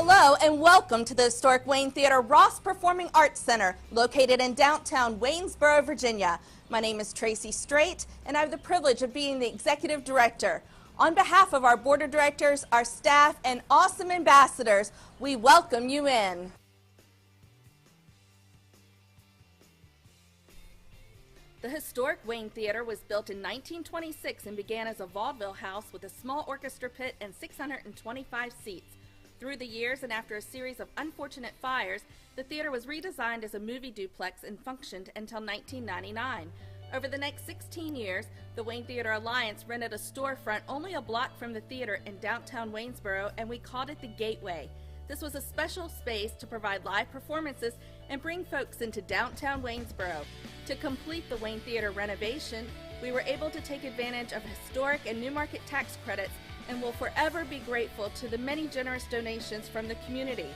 Hello and welcome to the historic Wayne Theater Ross Performing Arts Center, located in downtown Waynesboro, Virginia. My name is Tracy Strait, and I have the privilege of being the executive director. On behalf of our board of directors, our staff, and awesome ambassadors, we welcome you in. The historic Wayne Theater was built in 1926 and began as a vaudeville house with a small orchestra pit and 625 seats. Through the years and after a series of unfortunate fires, the theater was redesigned as a movie duplex and functioned until 1999. Over the next 16 years, the Wayne Theater Alliance rented a storefront only a block from the theater in downtown Waynesboro, and we called it the Gateway. This was a special space to provide live performances and bring folks into downtown Waynesboro. To complete the Wayne Theater renovation, we were able to take advantage of historic and new market tax credits and will forever be grateful to the many generous donations from the community.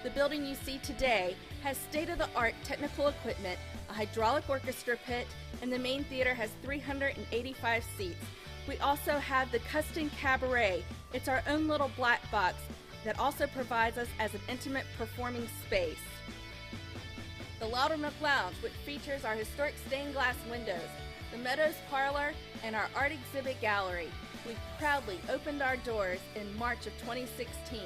The building you see today has state-of-the-art technical equipment, a hydraulic orchestra pit, and the main theater has 385 seats. We also have the Custom Cabaret. It's our own little black box that also provides us as an intimate performing space. The Loudernook Lounge, which features our historic stained glass windows, the Meadows Parlor, and our art exhibit gallery. We proudly opened our doors in March of 2016.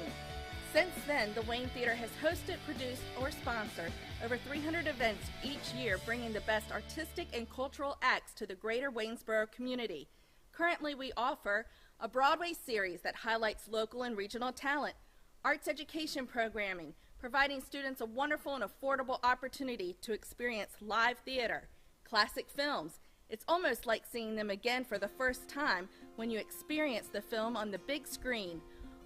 Since then, the Wayne Theater has hosted, produced, or sponsored over 300 events each year, bringing the best artistic and cultural acts to the greater Waynesboro community. Currently, we offer a Broadway series that highlights local and regional talent, arts education programming, providing students a wonderful and affordable opportunity to experience live theater, classic films. It's almost like seeing them again for the first time when you experience the film on the big screen.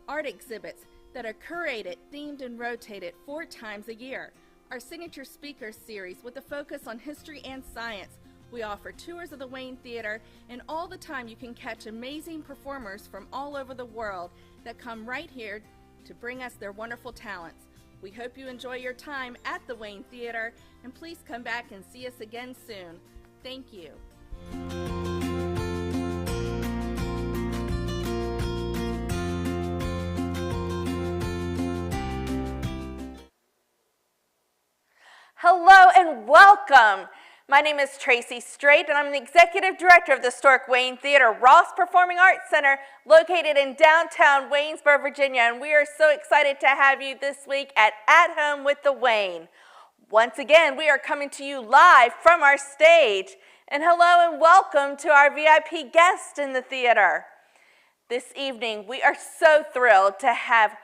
Art exhibits that are curated, themed, and rotated 4 times a year. Our signature speaker series with a focus on history and science. We offer tours of the Wayne Theater, and all the time you can catch amazing performers from all over the world that come right here to bring us their wonderful talents. We hope you enjoy your time at the Wayne Theater, and please come back and see us again soon. Thank you. Hello and welcome. My name is Tracy Strait, and I'm the executive director of the historic Wayne Theater Ross Performing Arts Center, located in downtown Waynesboro, Virginia, and we are so excited to have you this week at Home with the Wayne. Once again, we are coming to you live from our stage. And hello and welcome to our VIP guests in the theater. This evening, we are so thrilled to have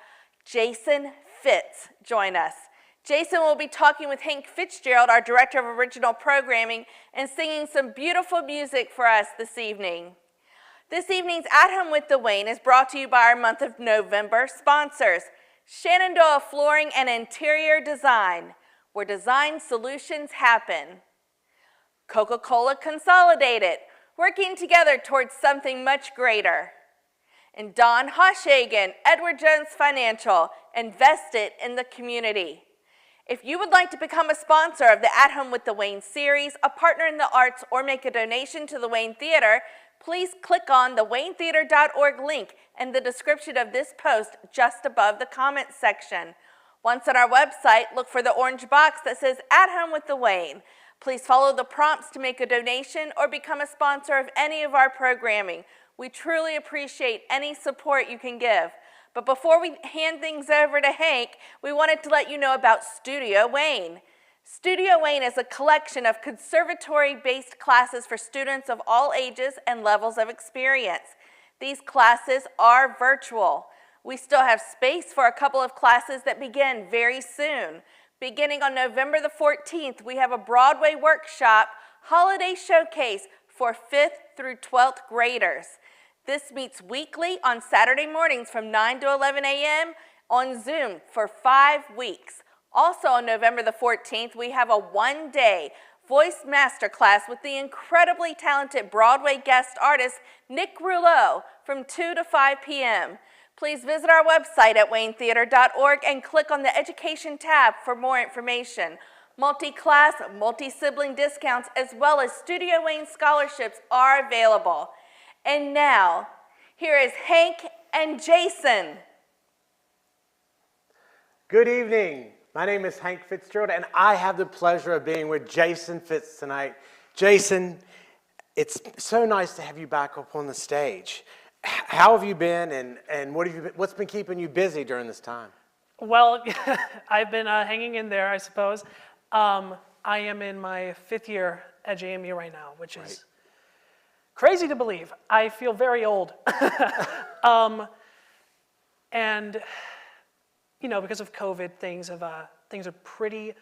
Jason Fitz join us. Jason will be talking with Hank Fitzgerald, our Director of Original Programming, and singing some beautiful music for us this evening. This evening's At Home with the Wayne is brought to you by our month of November sponsors, Shenandoah Flooring and Interior Design, where design solutions happen. Coca-Cola Consolidated, working together towards something much greater. And Don Hoshagen, Edward Jones Financial, invested in the community. If you would like to become a sponsor of the At Home with the Wayne series, a partner in the arts, or make a donation to the Wayne Theater, please click on the waynetheater.org link in the description of this post just above the comments section. Once on our website, look for the orange box that says At Home with the Wayne. Please follow the prompts to make a donation or become a sponsor of any of our programming. We truly appreciate any support you can give. But before we hand things over to Hank, we wanted to let you know about Studio Wayne. Studio Wayne is a collection of conservatory-based classes for students of all ages and levels of experience. These classes are virtual. We still have space for a couple of classes that begin very soon. Beginning on November the 14th, we have a Broadway workshop holiday showcase for 5th through 12th graders. This meets weekly on Saturday mornings from 9 to 11 a.m. on Zoom for 5 weeks. Also on November the 14th, we have a one-day voice masterclass with the incredibly talented Broadway guest artist Nick Rouleau from 2 to 5 p.m. Please visit our website at waynetheater.org and click on the Education tab for more information. Multi-class, multi-sibling discounts, as well as Studio Wayne scholarships are available. And now, here is Hank and Jason. Good evening. My name is Hank Fitzgerald, and I have the pleasure of being with Jason Fitz tonight. Jason, it's so nice to have you back up on the stage. How have you been, and what's been keeping you busy during this time? Well, I've been hanging in there, I suppose. I am in my 5th year at JMU right now, which is crazy to believe. I feel very old. And because of COVID, things are pretty,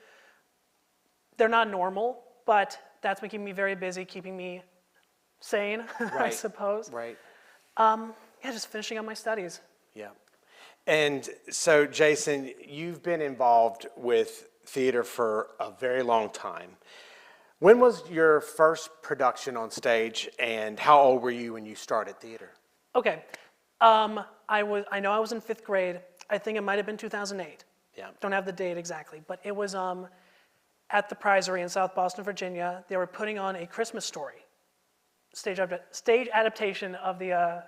they're not normal, but that's been keeping me very busy, keeping me sane, I suppose. Right. Just finishing up my studies. Yeah. And so, Jason, you've been involved with theater for a very long time. When was your first production on stage, and how old were you when you started theater? Okay. I know I was in 5th grade. I think it might have been 2008. Yeah. Don't have the date exactly, but it was at the Prizery in South Boston, Virginia. They were putting on A Christmas Story, stage adaptation of the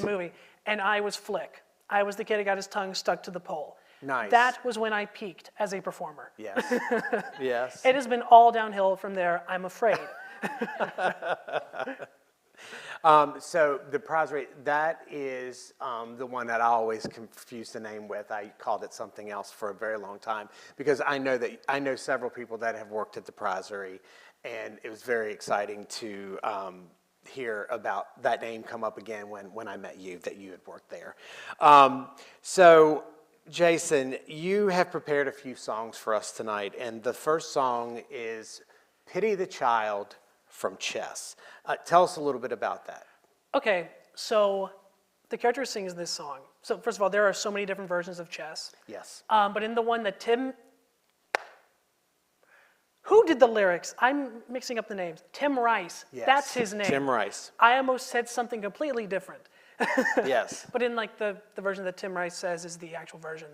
movie, and I was Flick. I was the kid who got his tongue stuck to the pole. Nice. That was when I peaked as a performer. Yes. Yes. It has been all downhill from there, I'm afraid. So the Prizery, that is the one that I always confuse the name with. I called it something else for a very long time because I know several people that have worked at the Prizery, and it was very exciting to hear about that name come up again when I met you, that you had worked there. So Jason, you have prepared a few songs for us tonight, and the first song is Pity the Child from Chess. Tell us a little bit about that. Okay, so the character who sings this song. So first of all, there are so many different versions of Chess. Yes. But in the one that who did the lyrics? I'm mixing up the names. Tim Rice. Yes. That's his name. Tim Rice. I almost said something completely different. Yes. But in the version that Tim Rice says is the actual version.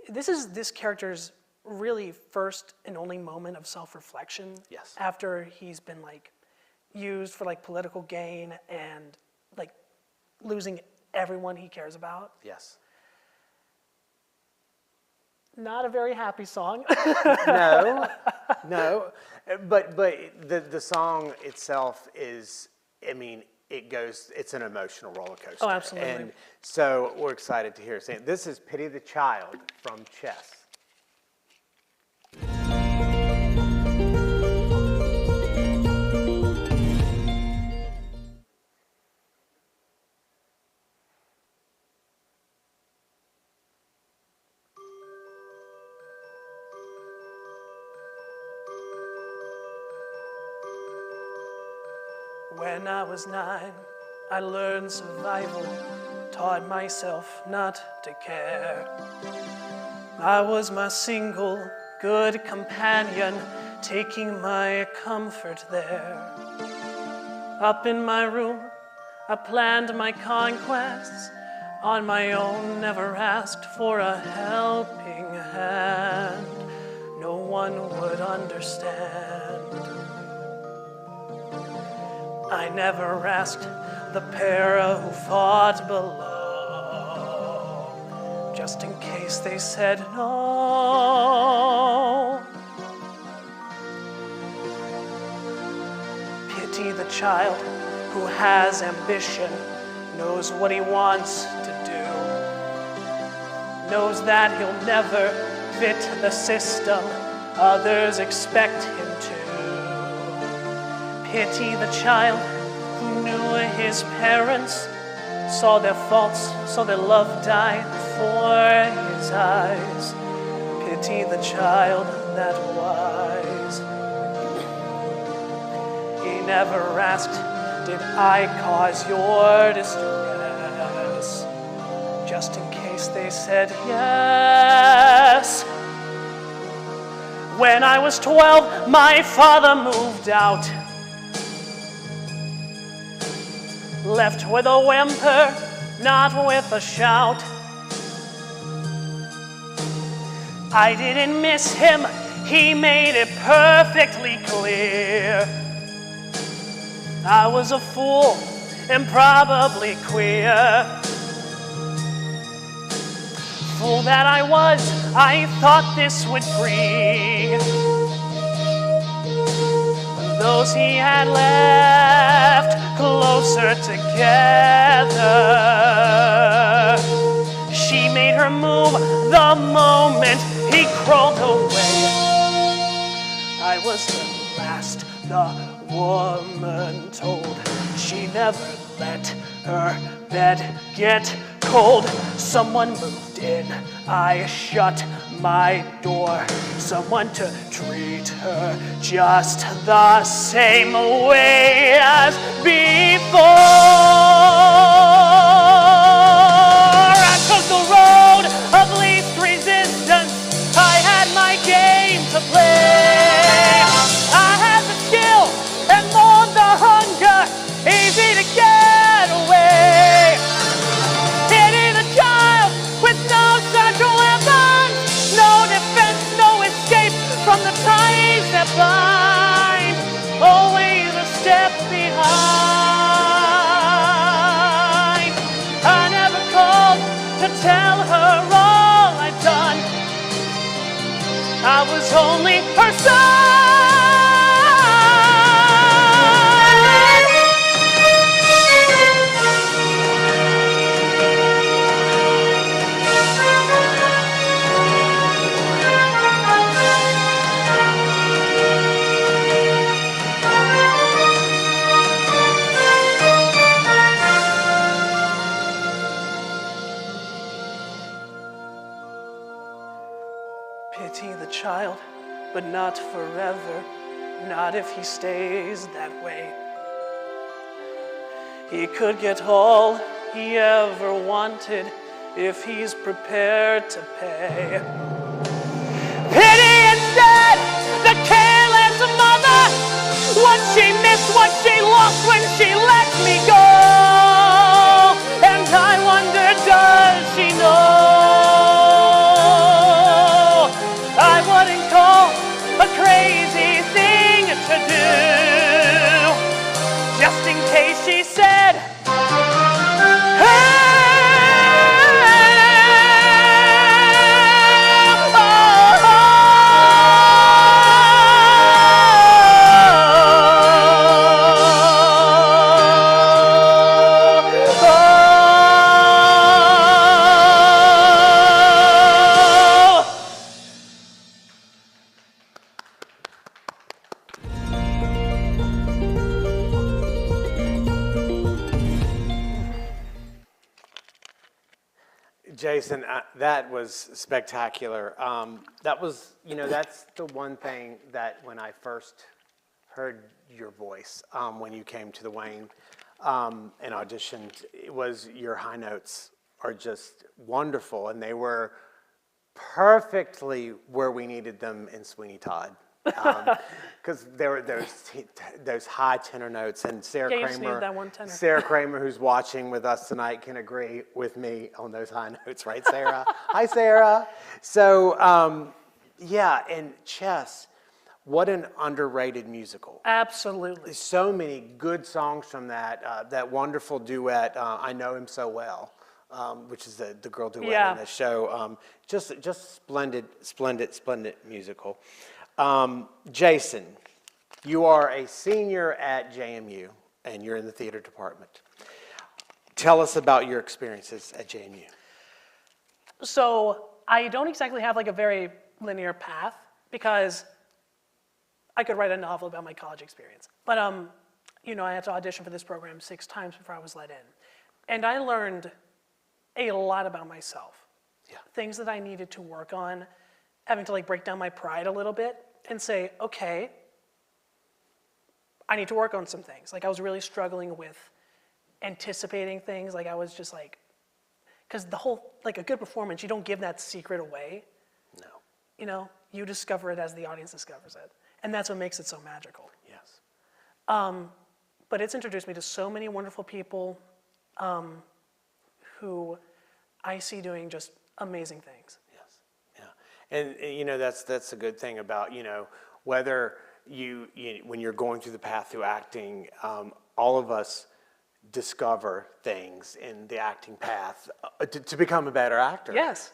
This is this character's really first and only moment of self-reflection. Yes. After he's been used for political gain and losing everyone he cares about. Yes. Not a very happy song. No, but the song itself is, it's an emotional roller coaster. Oh, absolutely. And so we're excited to hear it sing. This is Pity the Child from Chess. When I was 9, I learned survival, taught myself not to care. I was my single good companion, taking my comfort there. Up in my room, I planned my conquests, on my own, never asked for a helping hand. No one would understand. I never asked the pair who fought below, just in case they said no. Pity the child who has ambition, knows what he wants to do, knows that he'll never fit the system others expect him to. Pity the child who knew his parents, saw their faults, saw their love die before his eyes. Pity the child that wise. He never asked, did I cause your distress? Just in case they said yes. When I was 12, my father moved out. Left with a whimper, not with a shout. I didn't miss him, he made it perfectly clear. I was a fool and probably queer. Fool that I was, I thought this would bring those he had left closer together. She made her move the moment he crawled away. I was the last the woman told. She never let her bed get cold. Someone moved in, I shut my door. Someone to treat her just the same way as before. I took the road of least resistance. I had my game to play. I had the skill and more the hunger, easy to get away. Hitting a child with no such weapons, no defense, no escape from the ties that bind, always a step behind. I never called to tell her all I'd done. I was only her son. Pity the child, but not forever, not if he stays that way. He could get all he ever wanted if he's prepared to pay. Pity instead the careless mother, what she missed, what she lost when she let me go. And I wonder, does she know? I wouldn't call a crazy thing to do, just in case she said, Jason, that was spectacular. That was, that's the one thing that when I first heard your voice, when you came to the Wayne and auditioned, it was your high notes are just wonderful, and they were perfectly where we needed them in Sweeney Todd. Because there were those high tenor notes, and Sarah Kramer, who's watching with us tonight, can agree with me on those high notes, right, Sarah? Hi, Sarah. So, yeah, and Chess, what an underrated musical. Absolutely. So many good songs from that. That wonderful duet, "I Know Him So Well," which is the girl duet in the show. Just splendid musical. Jason, you are a senior at JMU, and you're in the theater department. Tell us about your experiences at JMU. So I don't exactly have like a very linear path, because I could write a novel about my college experience. But I had to audition for this program 6 times before I was let in. And I learned a lot about myself. Yeah. Things that I needed to work on, having to like break down my pride a little bit and say, okay, I need to work on some things. Like I was really struggling with anticipating things. Like I was just like, because the whole, like a good performance, you don't give that secret away. No. You discover it as the audience discovers it. And that's what makes it so magical. Yes. But it's introduced me to so many wonderful people who I see doing just amazing things. Yes. Yeah. And that's a good thing about, whether you when you're going through the path through acting, all of us discover things in the acting path to become a better actor. Yes.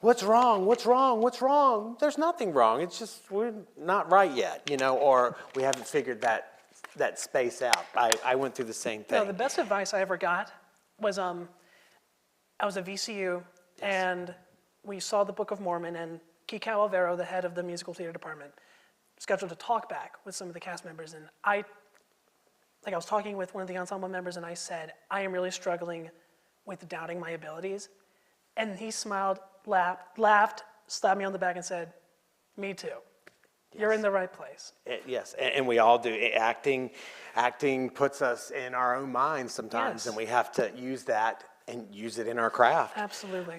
What's wrong? What's wrong? What's wrong? There's nothing wrong. It's just we're not right yet, or we haven't figured that space out. I went through the same thing. No, the best advice I ever got was I was at VCU, and we saw the Book of Mormon, and Kikau Alvaro, the head of the musical theater department, scheduled to talk back with some of the cast members, and I was talking with one of the ensemble members, and I said, I am really struggling with doubting my abilities. And he smiled, laughed, slapped me on the back, and said, me too. You're in the right place. Yes, and we all do. Acting puts us in our own minds sometimes, and we have to use that and use it in our craft. Absolutely.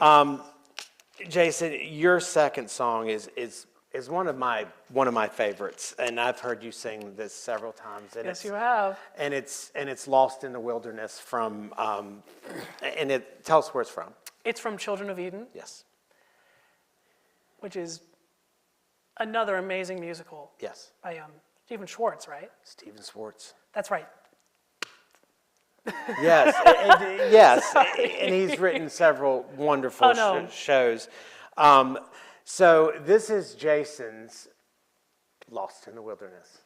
Jason, your second song is one of my favorites, and I've heard you sing this several times. And Yes, you have. And it's Lost in the Wilderness from, tell us where it's from. It's from Children of Eden, Yes. which is another amazing musical Yes. by Stephen Schwartz, right? Stephen Schwartz. That's right. Yes, yes, and he's written several wonderful shows. So this is Jason's Lost in the Wilderness.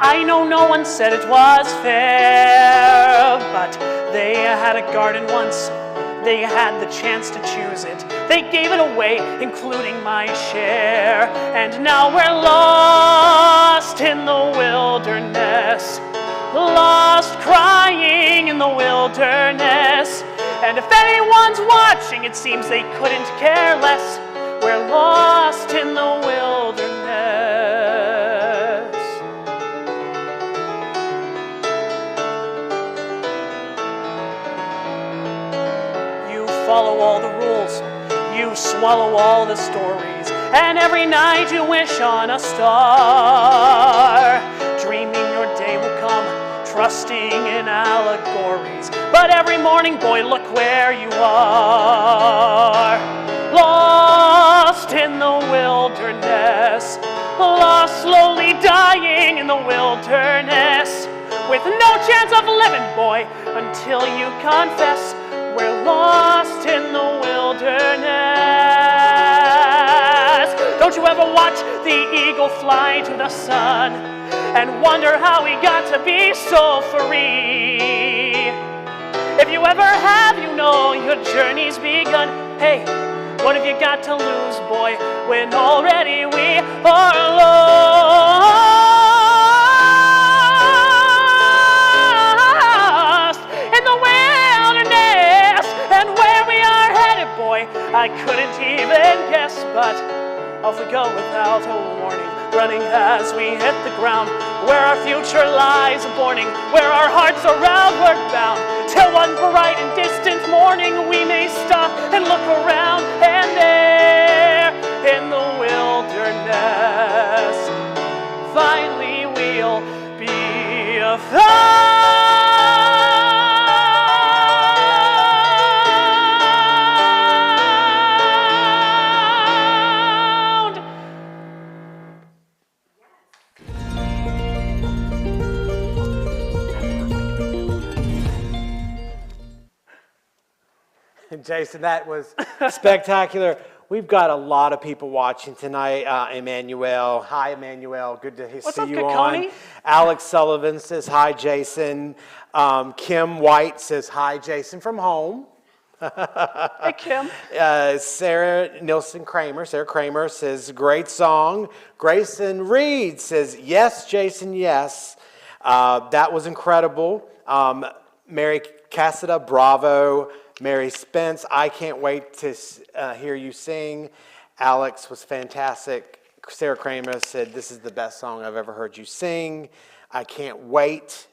I know no one said it was fair, but they had a garden once, they had the chance to choose it. They gave it away, including my share, and now we're lost in the wilderness, lost crying in the wilderness. And if anyone's watching, it seems they couldn't care less. We're lost in the wilderness. Follow all the rules, you swallow all the stories, and every night you wish on a star, dreaming your day will come, trusting in allegories. But every morning, boy, look where you are, lost in the wilderness, lost slowly dying in the wilderness, with no chance of living, boy, until you confess. We're lost in the wilderness. Don't you ever watch the eagle fly to the sun and wonder how he got to be so free? If you ever have, you know your journey's begun. Hey, what have you got to lose, boy, when already we are lost? I couldn't even guess, but off we go without a warning, running as we hit the ground, where our future lies morning, where our hearts are outward bound, till one bright and distant morning we may stop and look around, and there in the wilderness, finally we'll be found. Jason, that was spectacular. We've got a lot of people watching tonight. Emmanuel, hi Emmanuel, good to see you on. Alex Sullivan says hi, Jason. Kim White says hi, Jason, from home. Hey, Kim. Sarah Kramer says great song. Grayson Reed says yes, Jason, yes. That was incredible. Mary Cassida, bravo. Mary Spence, I can't wait to hear you sing. Alex was fantastic. Sarah Kramer said, this is the best song I've ever heard you sing. I can't wait.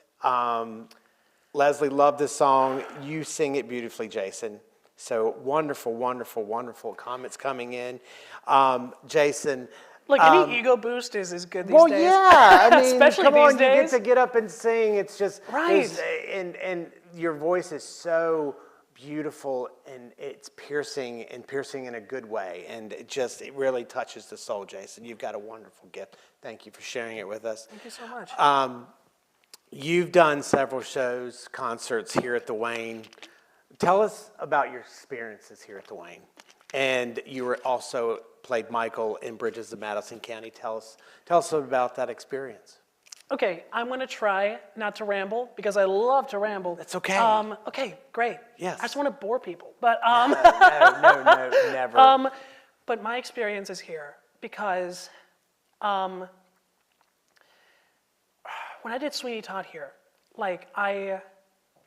Leslie loved this song. You sing it beautifully, Jason. So wonderful, wonderful, wonderful comments coming in. Jason. Look, any ego boost is good these Well, days. yeah, I mean, Especially come these on, days. you get to get up and sing. It's just, Right. and your voice is so beautiful, and it's piercing in a good way, and it really touches the soul, Jason. You've got a wonderful gift. Thank you for sharing it with us. Thank you so much. You've done several shows, concerts here at the Wayne. Tell us about your experiences here at the Wayne. And you were also played Michael in Bridges of Madison County. Tell us about that experience. Okay, I'm going to try not to ramble because I love to ramble. That's okay. Okay, great. Yes. I just want to bore people, but No, never. but my experience is here because when I did Sweeney Todd here, like I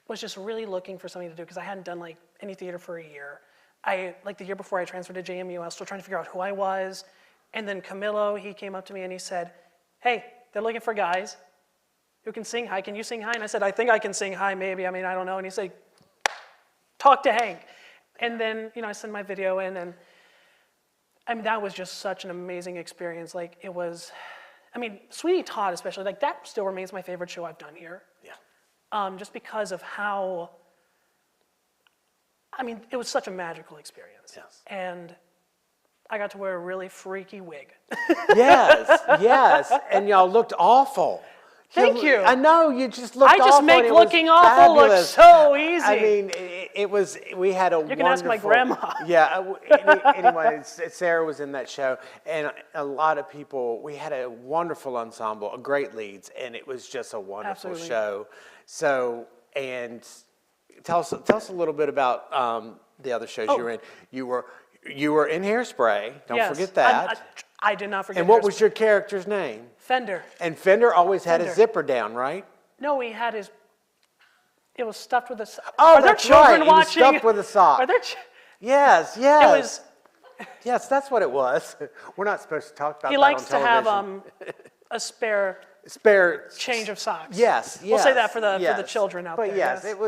was just really looking for something to do because I hadn't done like any theater for a year. Like the year before I transferred to JMU, I was still trying to figure out who I was. And then Camilo, he came up to me and he said, hey, they're looking for guys who can sing high. Can you sing high? And I said, I think I can sing high, maybe. I mean, I don't know. And he said, talk to Hank. And then, I sent my video in, and I mean, that was just such an amazing experience. Like, it was, Sweeney Todd especially, like, that still remains my favorite show I've done here. Yeah. Just because of how, it was such a magical experience. Yes. And I got to wear a really freaky wig. Yes, and y'all looked awful. Thank you. I know, you just looked awful. I just make looking awful look so easy. I mean, it was, we had a wonderful... You can ask my grandma. Yeah, anyway, Sarah was in that show, and a lot of people, we had a wonderful ensemble, great leads, and it was just a wonderful Absolutely. show. So, and tell us a little bit about the other shows you were in. You were in Hairspray, don't forget that. I did not forget And what Hairspray. was your character's name? Fender. And Fender always had his Fender. zipper down, right? No, he had his, it was stuffed with a sock. Oh, Are there that's children right. It was watching? stuffed with a sock. Are there Yes. It was, Yes, that's what it was. We're not supposed to talk about he that likes on to have television. a spare Spare change of socks. Yes. We'll say that for the children out but there. Yes, it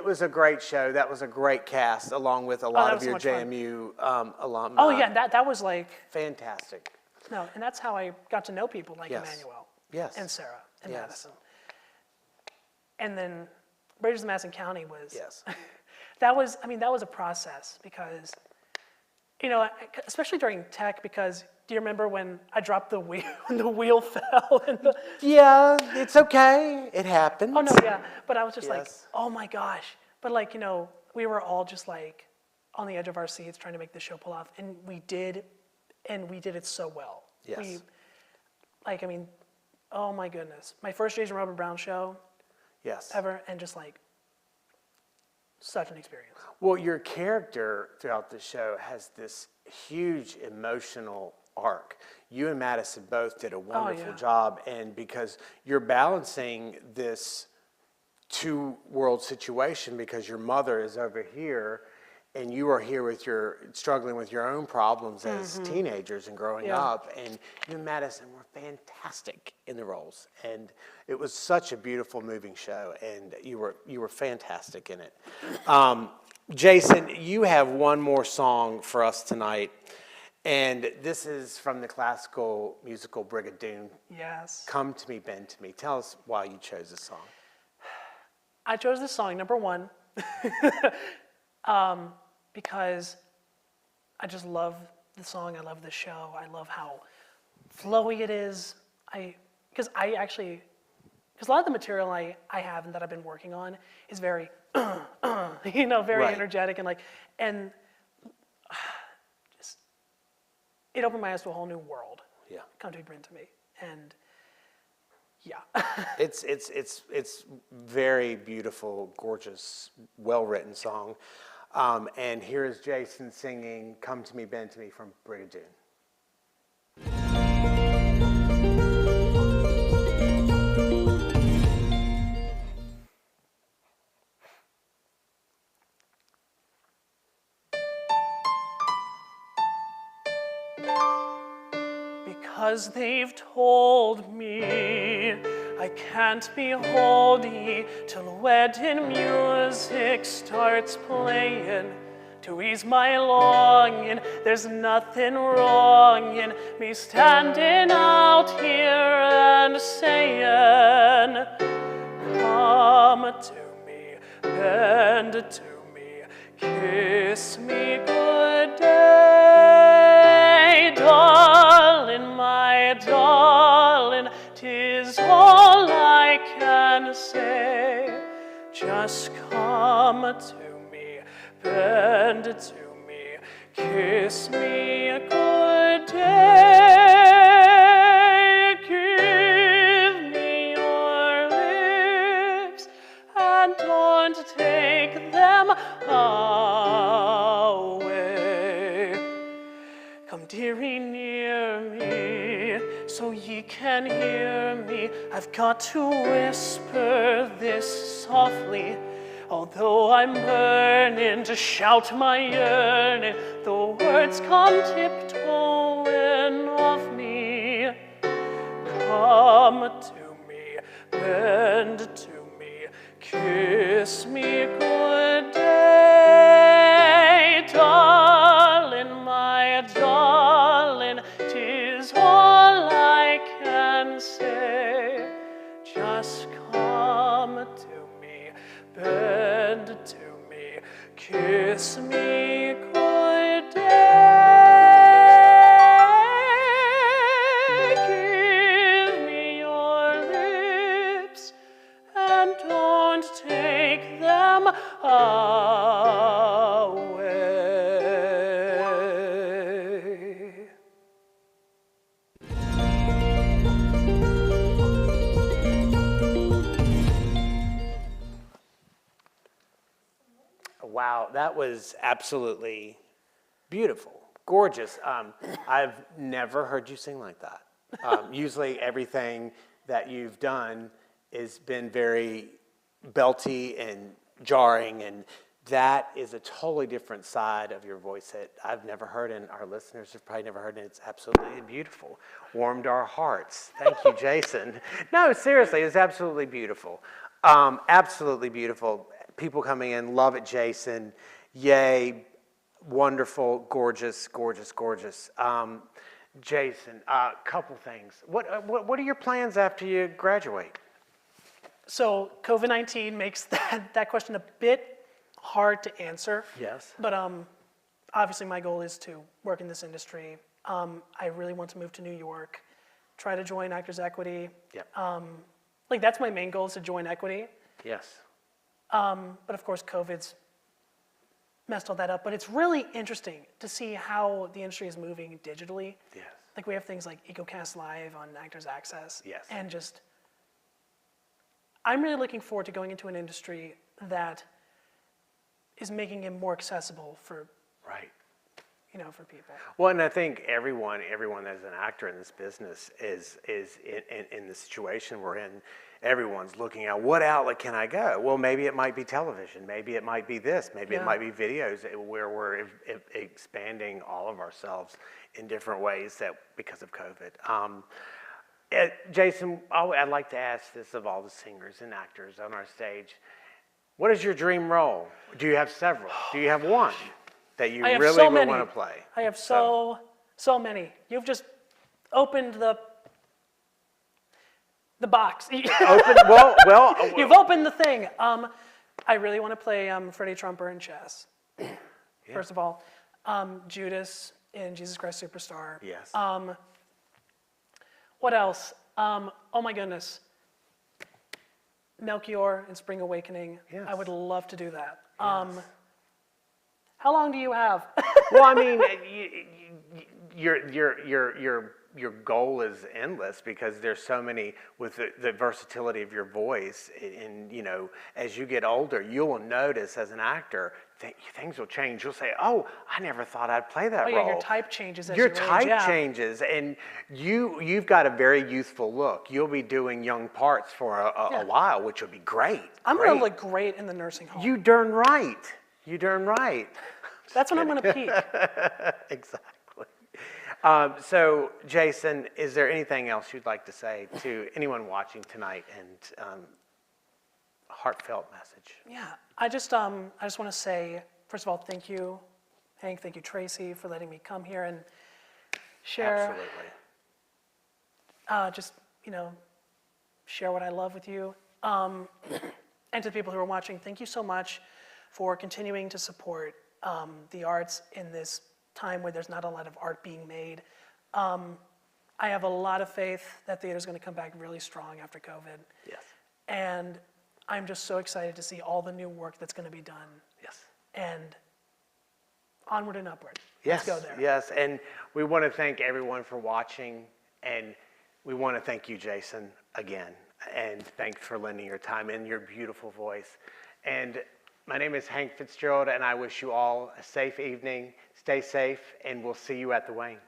was a great show. That was a great cast, along with a lot that of was your so much fun. JMU alumni. Oh yeah, that was like, Fantastic. no, and that's how I got to know people like Yes. Emmanuel. Yes. And Sarah and Yes. Madison. And then Bridges of Madison County was, Yes. that was a process because, especially during tech, because do you remember when I dropped the wheel and the wheel fell? Yeah, it's okay. It happens. Oh no, yeah, but I was just like, Yes. oh my gosh. But like, we were all just like on the edge of our seats trying to make the show pull off, and we did it so well. Yes. Oh my goodness. My first Jason Robert Brown show Yes. ever, and just like, such an experience. Well, your character throughout the show has this huge emotional arc. You and Madison both did a wonderful job, and because you're balancing this two-world situation, because your mother is over here and you are here with struggling with your own problems as teenagers and growing up, and you and Madison were fantastic in the roles, and it was such a beautiful, moving show, and you were fantastic in it. Jason, you have one more song for us tonight, and this is from the classical musical Brigadoon. Yes. Come to Me, Bend to Me. Tell us why you chose this song. I chose this song, number one, because I just love the song. I love the show. I love how flowy it is. Because a lot of the material I have and that I've been working on is very, very Right. energetic and just, it opened my eyes to a whole new world. Yeah. Come to be bring to me, and yeah. It's very beautiful, gorgeous, well-written song. And here is Jason singing Come to Me, Bend to Me from Brigadoon. Because they've told me I can't behold ye till wedding music starts playing to ease my longing. There's nothing wrong in me standing out here and saying, come to me, bend to me, kiss me good day, darling, my darling, 'tis all I can say. Just come to me, bend to me, kiss me a good day. Give me your lips and don't take them away. Come, dearie, near me, so ye can hear me. I've got to whisper this softly, although I'm burning to shout my yearning. The words come tiptoeing off me. Come to me, bend to me, kiss me good day, darling, my darling, 'tis all I can say. Just come to me, bend to me, kiss me good day. Give me your lips and don't take them away. Wow, that was absolutely beautiful, gorgeous. I've never heard you sing like that. Usually everything that you've done has been very belty and jarring, and that is a totally different side of your voice that I've never heard, and our listeners have probably never heard, and it's absolutely beautiful. Warmed our hearts. Thank you, Jason. No, seriously, it's absolutely beautiful. Absolutely beautiful. People coming in, love it, Jason. Yay, wonderful, gorgeous, gorgeous, gorgeous. Jason, a couple things. What are your plans after you graduate? So COVID-19 makes that question a bit hard to answer. Yes. But obviously my goal is to work in this industry. I really want to move to New York, try to join Actors Equity. Yep. Like that's my main goal, is to join Equity. Yes. But of course COVID's messed all that up. But it's really interesting to see how the industry is moving digitally. Yes. Like we have things like EcoCast Live on Actors Access. Yes. And just, I'm really looking forward to going into an industry that is making it more accessible for, Right. for people. Well, and I think everyone that's an actor in this business is in the situation we're in. Everyone's looking at, what outlet can I go? Well, maybe it might be television. Maybe it might be this. Maybe it might be videos, where we're expanding all of ourselves in different ways because of COVID. Jason, I'd like to ask this of all the singers and actors on our stage. What is your dream role? Do you have several? Do you have one that you really would want to play? I have so many. You've just opened the box. You've opened the thing. I really want to play Freddie Trumper in Chess. Yeah. First of all, Judas in Jesus Christ Superstar. Yes. What else? Oh my goodness. Melchior in Spring Awakening. Yes. I would love to do that. Yes. How long do you have? Well, I mean, your goal is endless, because there's so many with the versatility of your voice. And as you get older, you will notice as an actor, things will change. You'll say, "Oh, I never thought I'd play that role." Yeah, your type changes as your you age. type changes, and you've got a very youthful look. You'll be doing young parts for a while, which will be great. I'm going to look great in the nursing home. You darn right. You darn right. That's when I'm going to peak. Exactly. So, Jason, is there anything else you'd like to say to anyone watching tonight, and a heartfelt message? Yeah, I just want to say, first of all, thank you Hank, thank you, Tracy, for letting me come here and share. Absolutely. Just, share what I love with you. And to the people who are watching, thank you so much for continuing to support the arts in this time where there's not a lot of art being made. I have a lot of faith that theater's going to come back really strong after COVID. Yes. And I'm just so excited to see all the new work that's going to be done. Yes. And onward and upward. Yes. Let's go there. Yes. And we want to thank everyone for watching. And we want to thank you, Jason, again. And thanks for lending your time and your beautiful voice. And my name is Hank Fitzgerald, and I wish you all a safe evening. Stay safe, and we'll see you at the Wayne.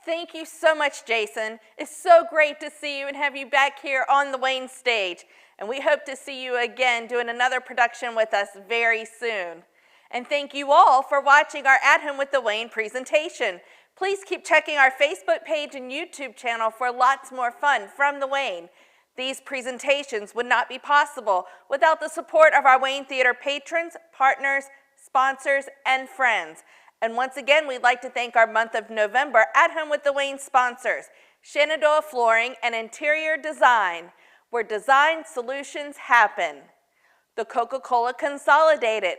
Thank you so much, Jason. It's so great to see you and have you back here on the Wayne stage. And we hope to see you again doing another production with us very soon. And thank you all for watching our At Home with the Wayne presentation. Please keep checking our Facebook page and YouTube channel for lots more fun from the Wayne. These presentations would not be possible without the support of our Wayne Theater patrons, partners, sponsors, and friends. And once again, we'd like to thank our month of November At Home with the Wayne sponsors, Shenandoah Flooring and Interior Design, where design solutions happen. The Coca-Cola Consolidated,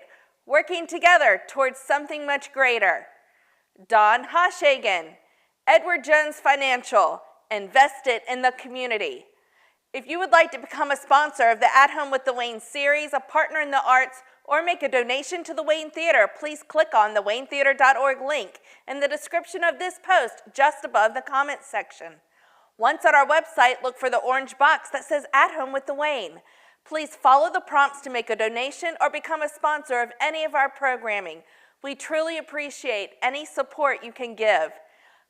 working together towards something much greater. Don Hoshagen, Edward Jones Financial, invested in the community. If you would like to become a sponsor of the At Home with the Wayne series, a partner in the arts, or make a donation to the Wayne Theater, please click on the waynetheater.org link in the description of this post just above the comments section. Once on our website, look for the orange box that says At Home with the Wayne. Please follow the prompts to make a donation or become a sponsor of any of our programming. We truly appreciate any support you can give.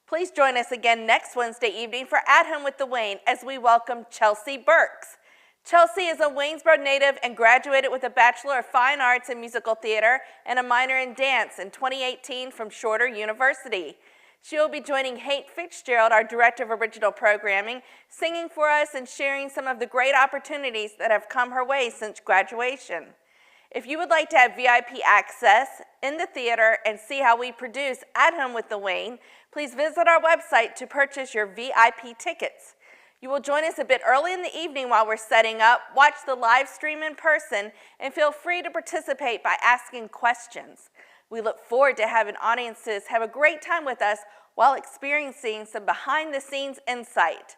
Please join us again next Wednesday evening for At Home with the Wayne as we welcome Chelsea Burks. Chelsea is a Waynesboro native and graduated with a Bachelor of Fine Arts in Musical Theater and a minor in dance in 2018 from Shorter University. She will be joining Hank Fitzgerald, our Director of Original Programming, singing for us and sharing some of the great opportunities that have come her way since graduation. If you would like to have VIP access in the theater and see how we produce At Home with the Wayne, please visit our website to purchase your VIP tickets. You will join us a bit early in the evening while we're setting up, watch the live stream in person, and feel free to participate by asking questions. We look forward to having audiences have a great time with us while experiencing some behind-the-scenes insight.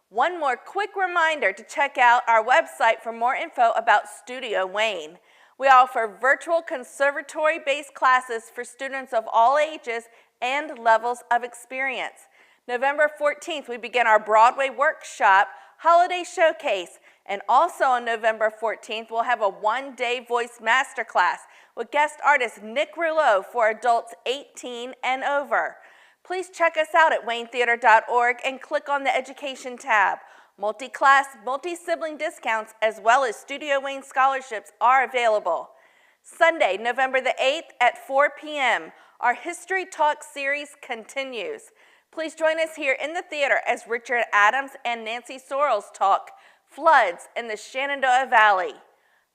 One more quick reminder to check out our website for more info about Studio Wayne. We offer virtual conservatory-based classes for students of all ages and levels of experience. November 14th, we begin our Broadway workshop, Holiday Showcase, and also on November 14th, we'll have a one-day voice masterclass with guest artist Nick Rouleau for adults 18 and over. Please check us out at waynetheater.org and click on the Education tab. Multi-class, multi-sibling discounts, as well as Studio Wayne scholarships are available. Sunday, November the 8th at 4 p.m., our History Talk series continues. Please join us here in the theater as Richard Adams and Nancy Sorrells talk floods in the Shenandoah Valley.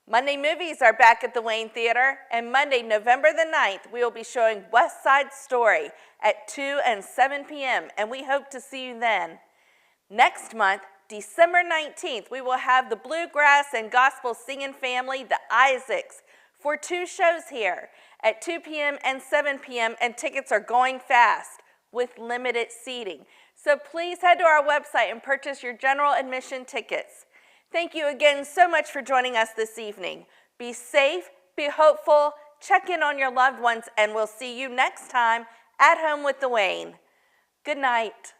Monday movies are back at the Wayne Theater, and Monday, November the 9th, we will be showing West Side Story at 2 and 7 p.m., and we hope to see you then. Next month, December 19th, we will have the Bluegrass and Gospel Singing Family, the Isaacs, for 2 shows here at 2 p.m. and 7 p.m., and tickets are going fast with limited seating. So please head to our website and purchase your general admission tickets. Thank you again so much for joining us this evening. Be safe, be hopeful, check in on your loved ones, and we'll see you next time at Home with the Wayne. Good night.